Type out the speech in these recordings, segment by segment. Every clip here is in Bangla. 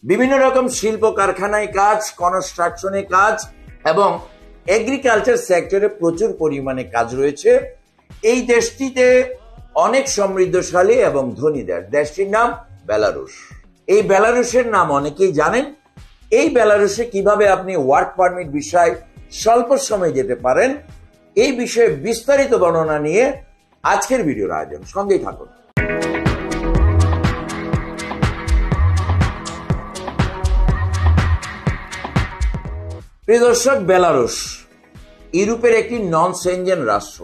বিভিন্ন রকম শিল্প কারখানায় কাজ, কনস্ট্রাকশনে কাজ এবং এগ্রিকালচার সেক্টরে প্রচুর পরিমাণে কাজ রয়েছে। এই দেশটিতে অনেক সমৃদ্ধশালী এবং ধনী দেশ। দেশটির নাম বেলারুশ। এই বেলারুশের নাম অনেকেই জানেন। এই বেলারুশে কিভাবে আপনি ওয়ার্ক পারমিট ভিসায় স্বল্প সময়ে যেতে পারেন, এই বিষয়ে বিস্তারিত বর্ণনা নিয়ে আজকের ভিডিওর আয়োজন। সঙ্গেই থাকুন। প্রিয় দর্শক, বেলারুশ ইউরোপের একটি নন সেনজেন রাষ্ট্র।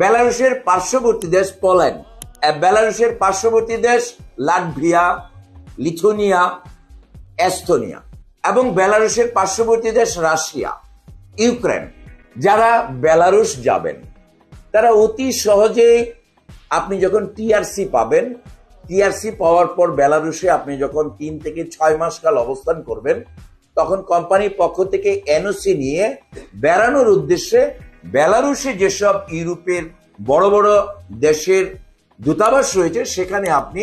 বেলারুশের পার্শ্ববর্তী দেশ পোল্যান্ড, বেলারুশের পার্শ্ববর্তী দেশ লাটভিয়া, লিথুয়ানিয়া, এস্তোনিয়া এবং বেলারুশের পার্শ্ববর্তী দেশ রাশিয়া, ইউক্রেন। যারা বেলারুশ যাবেন তারা অতি সহজেই, আপনি যখন টিআরসি পাবেন, টিআরসি পাওয়ার পর বেলারুশে আপনি যখন 3 থেকে 6 মাস কাল অবস্থান করবেন, তখন কোম্পানির পক্ষ থেকে এনওসি নিয়ে বেড়ানোর উদ্দেশ্যে বেলারুশে যেসব ইউরোপের বড় বড় দেশের দূতাবাস রয়েছে সেখানে আপনি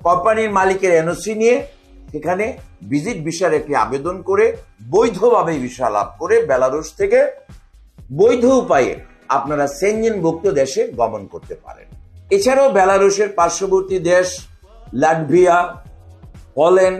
কোম্পানির মালিকের এনওসি নিয়ে সেখানে ভিজিট ভিসার একটি আবেদন করে বৈধভাবে ভিসা লাভ করে বেলারুশ থেকে বৈধ উপায়ে আপনারা সেনজেনভুক্ত দেশে গমন করতে পারেন। এছাড়াও বেলারুশের পার্শ্ববর্তী দেশ লাটভিয়া, পোল্যান্ড